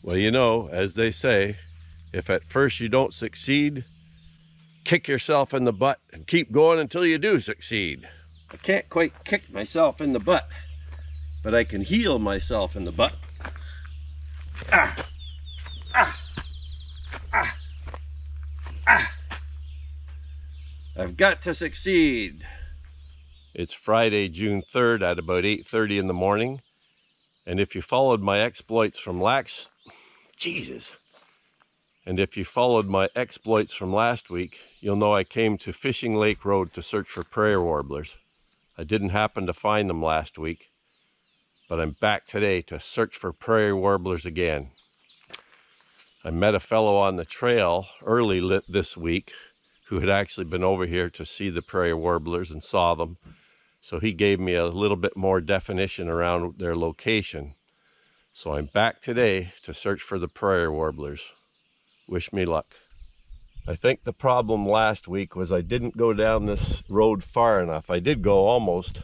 Well, you know, as they say, if at first you don't succeed, kick yourself in the butt and keep going until you do succeed. I can't quite kick myself in the butt, but I can heal myself in the butt. Ah, ah, ah, ah. I've got to succeed. It's Friday, June 3rd at about 8:30 in the morning. And if you followed my exploits from last week, you'll know I came to Fishing Lake Road to search for prairie warblers. I didn't happen to find them last week, but I'm back today to search for prairie warblers again. I met a fellow on the trail early this week who had actually been over here to see the prairie warblers and saw them. So he gave me a little bit more definition around their location. So I'm back today to search for the prairie warblers. Wish me luck. I think the problem last week was I didn't go down this road far enough. I did go almost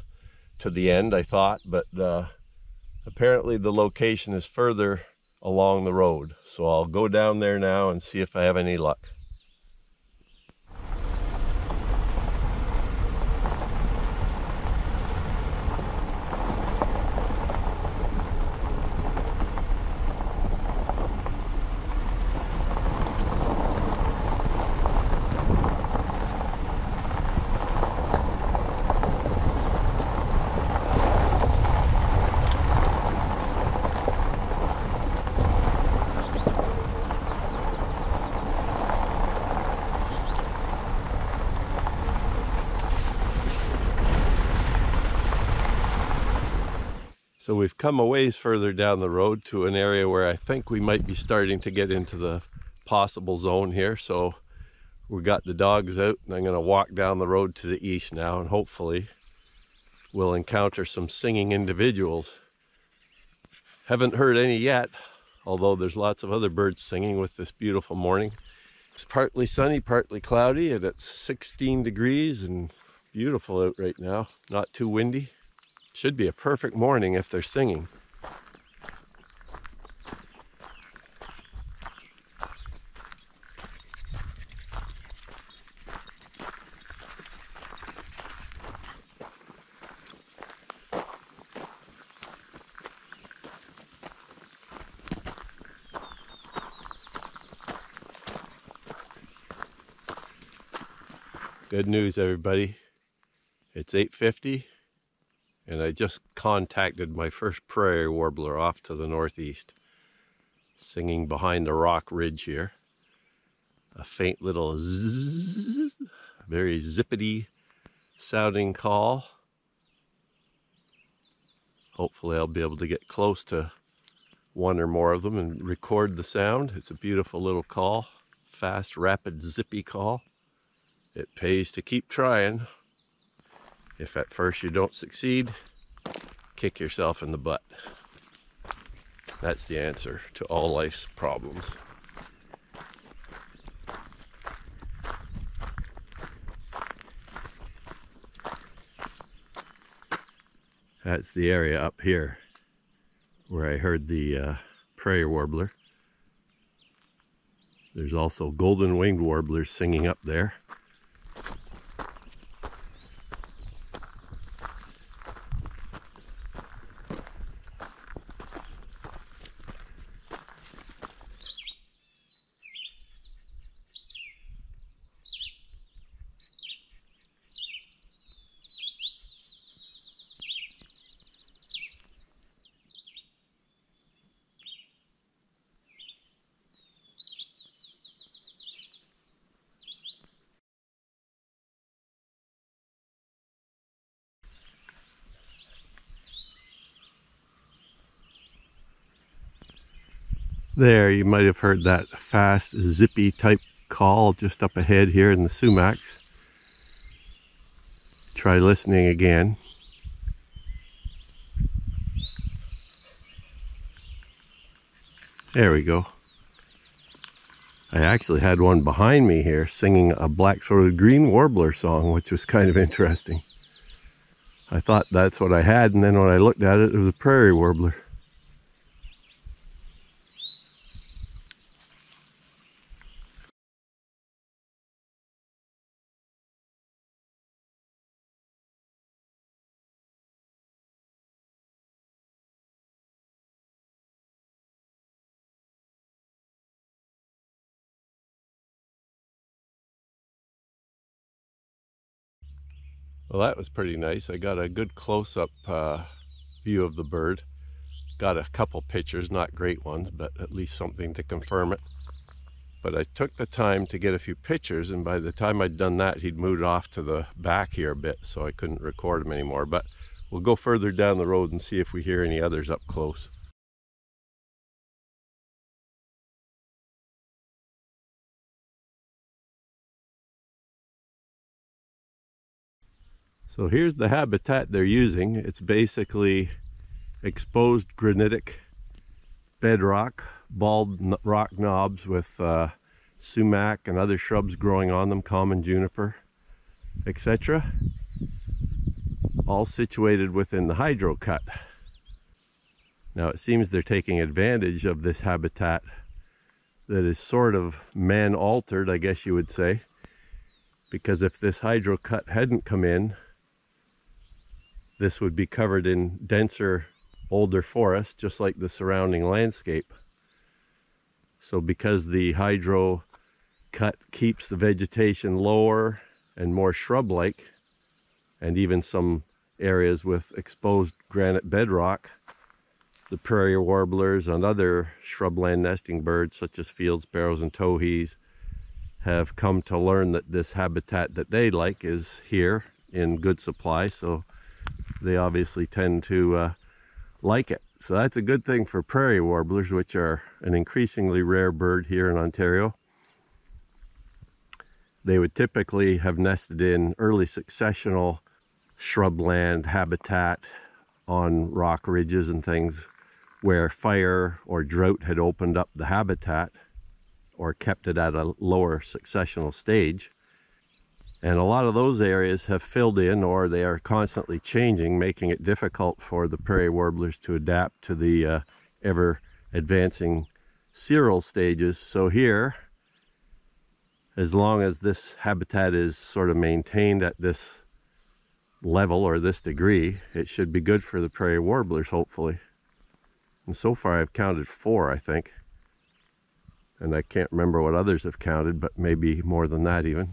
to the end, I thought, but apparently the location is further along the road. So I'll go down there now and see if I have any luck. So we've come a ways further down the road to an area where I think we might be starting to get into the possible zone here. So we got the dogs out and I'm going to walk down the road to the east now, and hopefully we'll encounter some singing individuals. Haven't heard any yet, although there's lots of other birds singing with this beautiful morning. It's partly sunny, partly cloudy, and it's 16 degrees and beautiful out right now. Not too windy. Should be a perfect morning if they're singing. Good news, everybody. It's 8:50. And I just contacted my first prairie warbler off to the northeast, singing behind the rock ridge here. A faint little zzz, very zippity sounding call. Hopefully I'll be able to get close to one or more of them and record the sound. It's a beautiful little call, fast, rapid, zippy call. It pays to keep trying. If at first you don't succeed, kick yourself in the butt. That's the answer to all life's problems. That's the area up here where I heard the prairie warbler. There's also golden winged warblers singing up there. There, you might have heard that fast, zippy type call just up ahead here in the sumacs. Try listening again. There we go. I actually had one behind me here singing a black-throated green warbler song, which was kind of interesting. I thought that's what I had, and then when I looked at it, it was a prairie warbler. Well, that was pretty nice. I got a good close-up view of the bird. Got a couple pictures, not great ones, but at least something to confirm it. But I took the time to get a few pictures, and by the time I'd done that, he'd moved off to the back here a bit, so I couldn't record him anymore. But we'll go further down the road and see if we hear any others up close. So here's the habitat they're using. It's basically exposed granitic bedrock, bald rock knobs with sumac and other shrubs growing on them, common juniper, etc. All situated within the hydro cut. Now it seems they're taking advantage of this habitat that is sort of man-altered, I guess you would say, because if this hydro cut hadn't come in, this would be covered in denser, older forest, just like the surrounding landscape. So because the hydro cut keeps the vegetation lower and more shrub-like, and even some areas with exposed granite bedrock, the prairie warblers and other shrubland nesting birds such as field sparrows and towhees have come to learn that this habitat that they like is here in good supply, so they obviously tend to like it. So that's a good thing for prairie warblers, which are an increasingly rare bird here in Ontario. They would typically have nested in early successional shrubland habitat on rock ridges and things where fire or drought had opened up the habitat or kept it at a lower successional stage. And a lot of those areas have filled in, or they are constantly changing, making it difficult for the prairie warblers to adapt to the ever advancing cereal stages. So here, as long as this habitat is sort of maintained at this level or this degree, it should be good for the prairie warblers, hopefully. And so far I've counted 4, I think. And I can't remember what others have counted, but maybe more than that even.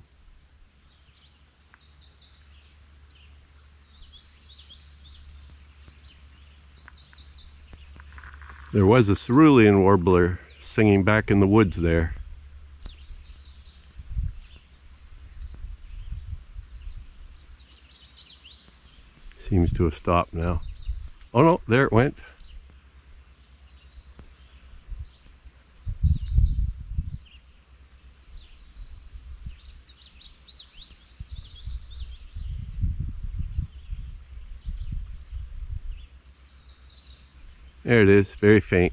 There was a cerulean warbler singing back in the woods there. Seems to have stopped now. Oh no, there it went. There it is, very faint.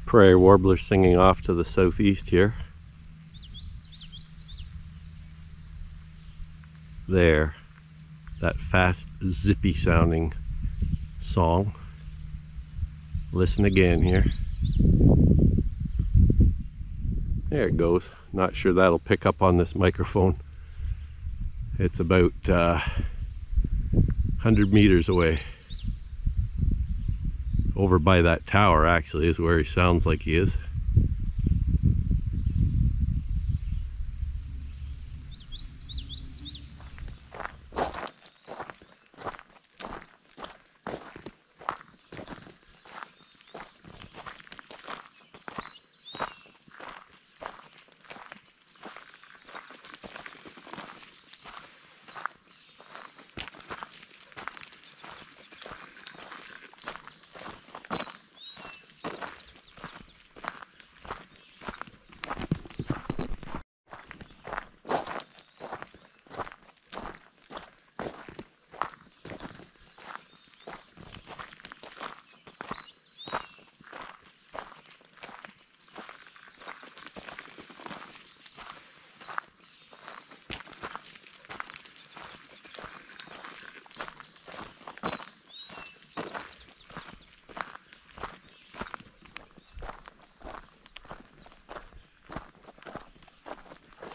Prairie warbler singing off to the southeast here. There, that fast, zippy sounding song. Listen again here. There it goes. Not sure that'll pick up on this microphone. It's about 100 meters away. Over by that tower actually is where he sounds like he is.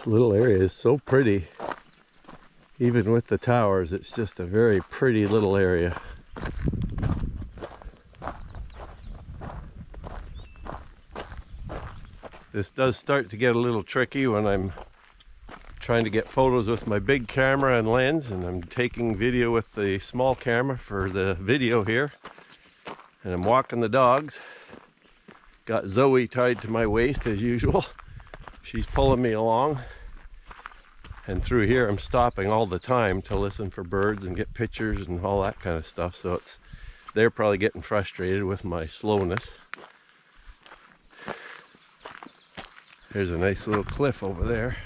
Little area is so pretty. Even with the towers, it's just a very pretty little area. This does start to get a little tricky when I'm trying to get photos with my big camera and lens, and I'm taking video with the small camera for the video here. And I'm walking the dogs. Got Zoe tied to my waist as usual. She's pulling me along. And through here I'm stopping all the time to listen for birds and get pictures and all that kind of stuff. So they're probably getting frustrated with my slowness. There's a nice little cliff over there.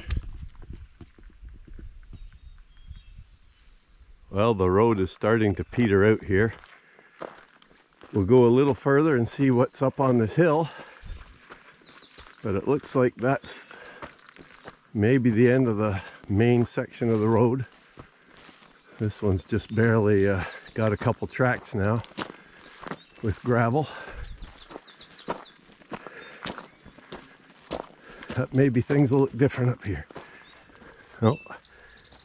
Well, the road is starting to peter out here. We'll go a little further and see what's up on this hill. But it looks like that's maybe the end of the main section of the road. This one's just barely got a couple tracks now with gravel. But maybe things will look different up here. Oh,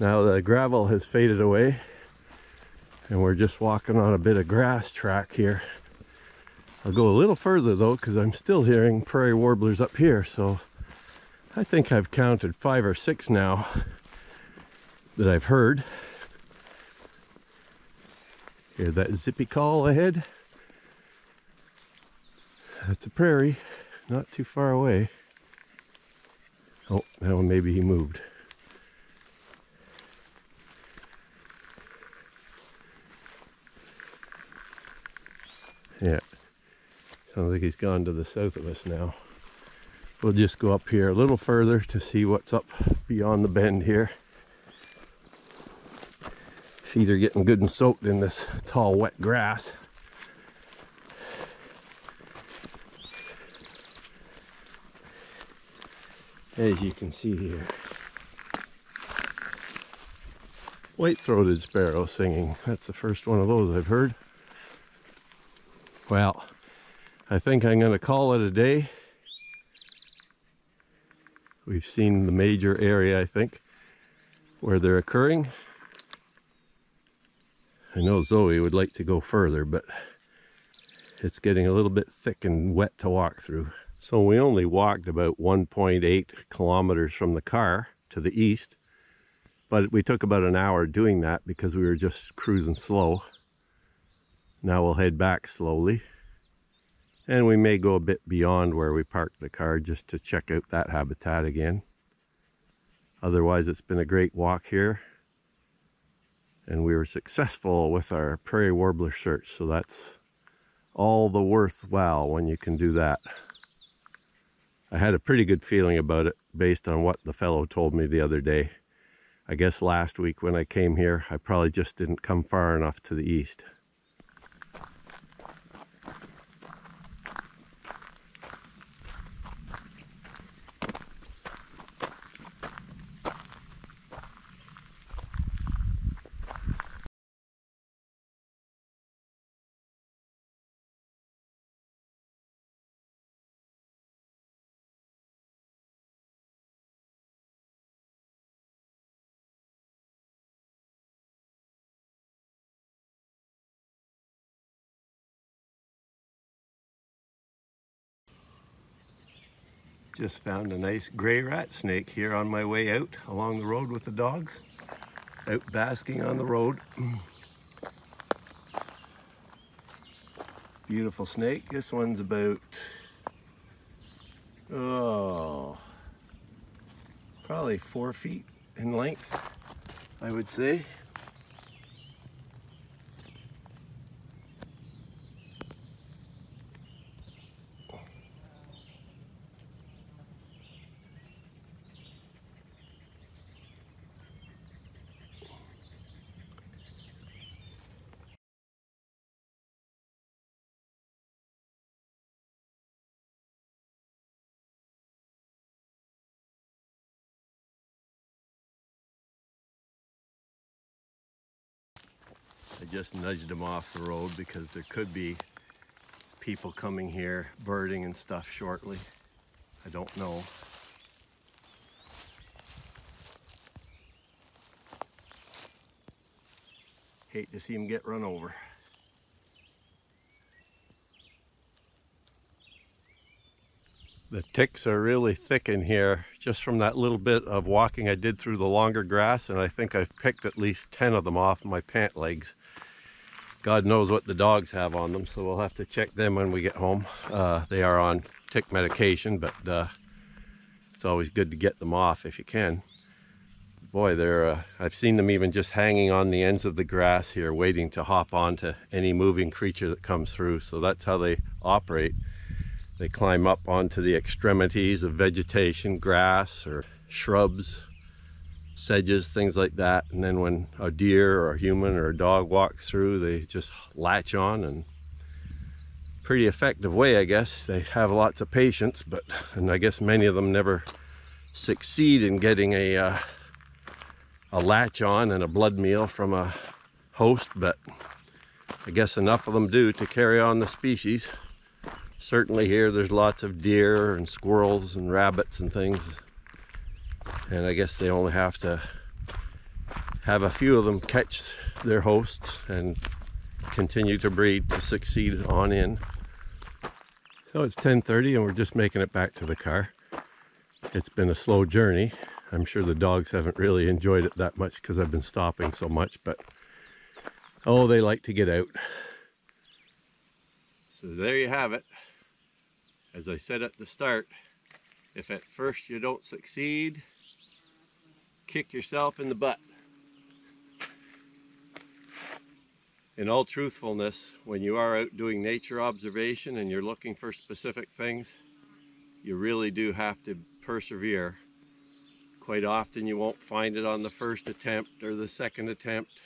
now the gravel has faded away and we're just walking on a bit of grass track here. I'll go a little further though, because I'm still hearing prairie warblers up here. So I think I've counted 5 or 6 now that I've heard. Hear that zippy call ahead? That's a prairie, not too far away. Oh, now maybe he moved. Yeah, sounds like he's gone to the south of us now. We'll just go up here a little further to see what's up beyond the bend here. Feet are getting good and soaked in this tall, wet grass. As you can see here. White-throated sparrow singing. That's the first one of those I've heard. Well, I think I'm going to call it a day. We've seen the major area, I think, where they're occurring. I know Zoe would like to go further, but it's getting a little bit thick and wet to walk through. So we only walked about 1.8 kilometers from the car to the east, but we took about an hour doing that because we were just cruising slow. Now we'll head back slowly, and we may go a bit beyond where we parked the car just to check out that habitat again. Otherwise, it's been a great walk here, and we were successful with our prairie warbler search, so that's all the worthwhile when you can do that. I had a pretty good feeling about it based on what the fellow told me the other day. I guess last week when I came here, I probably just didn't come far enough to the east. Just found a nice gray rat snake here on my way out along the road with the dogs. Out basking on the road. Beautiful snake. This one's about, probably 4 feet in length, I would say. I just nudged him off the road because there could be people coming here birding and stuff shortly. I don't know. Hate to see him get run over. The ticks are really thick in here, just from that little bit of walking I did through the longer grass, and I think I've picked at least 10 of them off my pant legs. God knows what the dogs have on them, so we'll have to check them when we get home. They are on tick medication, but it's always good to get them off if you can. Boy, I've seen them even just hanging on the ends of the grass here, waiting to hop onto any moving creature that comes through. So that's how they operate. They climb up onto the extremities of vegetation, grass or shrubs, sedges, things like that. And then when a deer or a human or a dog walks through, they just latch on, and pretty effective way, I guess. They have lots of patience, and I guess many of them never succeed in getting a latch on and a blood meal from a host, but I guess enough of them do to carry on the species. Certainly here there's lots of deer and squirrels and rabbits and things, and I guess they only have to have a few of them catch their hosts and continue to breed to succeed on in. So it's 10:30 and we're just making it back to the car. It's been a slow journey. I'm sure the dogs haven't really enjoyed it that much because I've been stopping so much, but oh, they like to get out. So there you have it. As I said at the start, if at first you don't succeed, kick yourself in the butt. In all truthfulness, when you are out doing nature observation and you're looking for specific things, you really do have to persevere. Quite often you won't find it on the first attempt or the second attempt,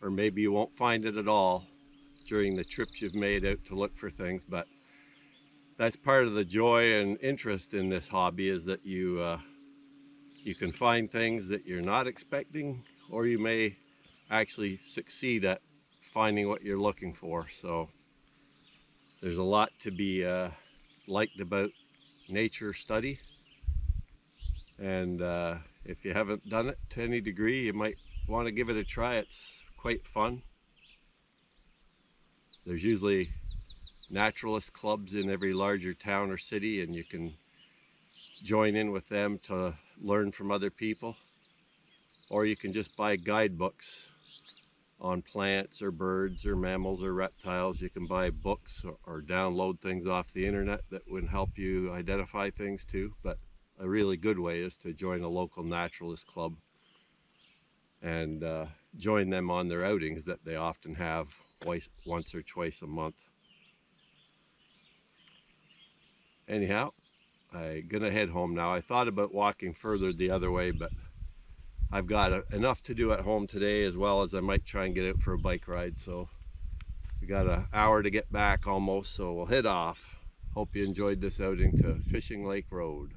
or maybe you won't find it at all during the trips you've made out to look for things, but that's part of the joy and interest in this hobby, is that you can find things that you're not expecting, or you may actually succeed at finding what you're looking for. So there's a lot to be liked about nature study, and if you haven't done it to any degree, you might want to give it a try. It's quite fun. There's usually naturalist clubs in every larger town or city, and you can join in with them to learn from other people, or you can just buy guidebooks on plants or birds or mammals or reptiles. You can buy books or download things off the internet that would help you identify things too, but a really good way is to join a local naturalist club and join them on their outings that they often have once or twice a month. Anyhow, I'm gonna head home now. I thought about walking further the other way, but I've got enough to do at home today, as well as I might try and get out for a bike ride. So we got an hour to get back almost, so we'll head off. Hope you enjoyed this outing to Fishing Lake Road.